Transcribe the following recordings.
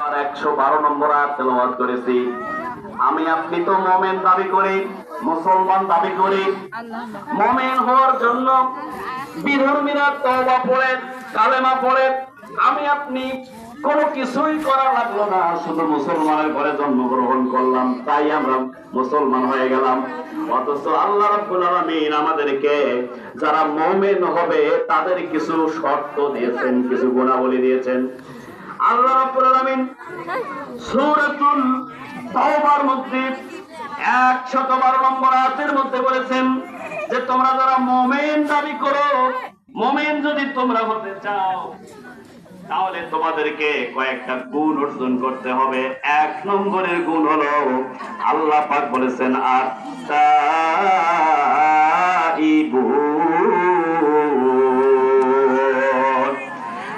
112 নম্বর আয়াত তেলাওয়াত করেছি। আমি আপনি তো মুমিন দাবি করি, মুসলমান দাবি করি। মুমিন হওয়ার জন্য বিধর্মীরা তওবা পড়ে, কালেমা পড়ে। আমি আপনি কোনো কিছুই করা লাগলো না, শুধু মুসলমানের ঘরে জন্মগ্রহণ করলাম, তাই আমরা মুসলমান হয়ে গেলাম। অথচ আল্লাহ রাব্বুল আলামিন আমাদেরকে যারা মুমিন হবে তাদের কিছু শর্ত দিয়েছেন, কিছু গুণাবলী দিয়েছেন। আল্লাহ রাব্বুল আলামিন সূরাতুল তাওবার মধ্যে 112 নম্বর আয়াতের মধ্যে বলেছেন যে তোমরা যারা মুমিন দাবি করো, মুমিন যদি তোমরা হতে চাও তাহলে তোমাদেরকে কয়েকটা গুণ অর্জন করতে হবে। 1 নম্বরের গুণ হলো আল্লাহ পাক বলেছেন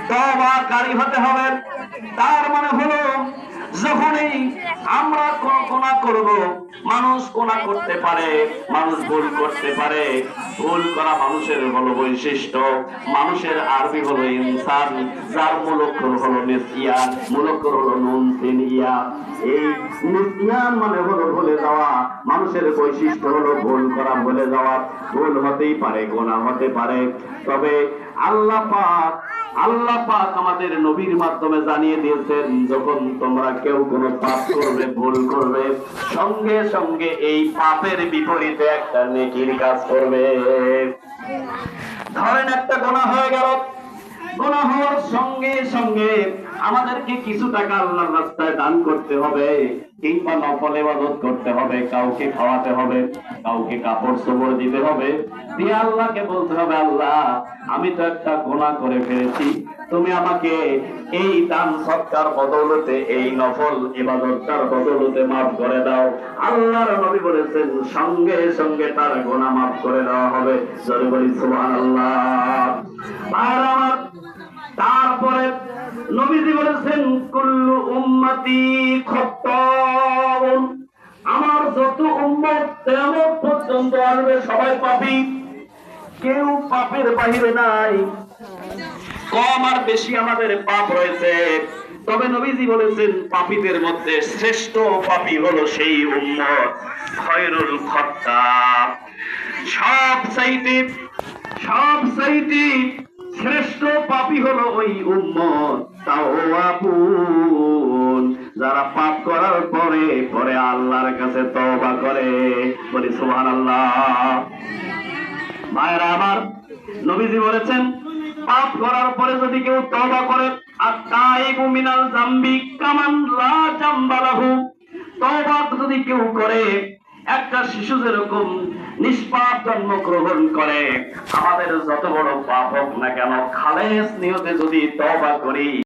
তওবাকারী হতে হবে। তার মানে হলো যখনই আমরা কোন গুনাহ করব, মানুষ গুনাহ করতে পারে, মানুষ ভুল করতে পারে। ভুল করা মানুষের হলো বৈশিষ্ট্য। মানুষের আরবি হলো ইনসান, যার মূল অক্ষর হলো নিসিয়ান, মূল অক্ষর হলো নুন সিন ইয়া। এই নিসিয়ান মানে হলো ভুলে যাওয়া। মানুষের বৈশিষ্ট্য হলো ভুল করা, ভুলে যাওয়া। ভুল হতেই পারে, গুনাহ হতে পারে। তবে আল্লাহ পাক আমাদের নবীর মাধ্যমে জানিয়ে দিয়েছেন যখন তোমরা কেউ কোনো পাপ করবে, ভুল করবে, সঙ্গে সঙ্গে এই পাপের বিপরীতে একটা নেকির কাজ করবে। ধরেন একটা গুনাহ হয়ে গেল, গুনাহ হওয়ার সঙ্গে সঙ্গে আমাদেরকে কিছু টাকা আল্লাহর রাস্তায় দান করতে হবে, কিংবা নফল ইবাদত করতে হবে, কাউকে খাওয়াতে হবে, কাউকে কাপড় চোপড় দিতে হবে, দিয়ে আল্লাহকে বলতে হবে আল্লাহ আমি তো একটা গুনাহ করে ফেলেছি, তুমি আমাকে এই দান সৎকার বদৌলতে, এই নফল ইবাদতটার বদৌলতে মাফ করে দাও। আল্লাহর নবী বলেছেন সঙ্গে সঙ্গে তার গুনাহ মাফ করে দেওয়া হবে। জোরে বলি সুবহানাল্লাহ। আমার তারপরে নবীজি বলেছেন কুল্লু উম্মতি খাত্তাউন, আমার যত উম্মত কিয়ামত পর্যন্ত আসবে সবাই পাপী, কেউ পাপের বাহিরে নাই। কম আর বেশি আমাদের পাপ রয়েছে, তবে নবীজি বলেছেন পাপীদের মধ্যে শ্রেষ্ঠ পাপী হলো সেই উম্মত খায়রুল খাত্তাব। সবচাইতে শ্রেষ্ঠ পাপী হলো ওই উম্মত তাওয়াবুন, যারা পাপ করার পরে পরে আল্লাহর কাছে তওবা করে। বলি সুবহানাল্লাহ। ভাইরা আমার, নবীজি বলেছেন পাপ করার পরে যদি কেউ তওবা করে, আত-তাইবু মিনাল যামবি কামান লা যামবা লাহু, তওবা যদি কেউ করে, একটা শিশু যেরকম নিষ্পাপ জন্মগ্রহণ করে, আমাদের যত বড় পাপ হোক না কেন খালেস নিয়তে যদি তওবা করি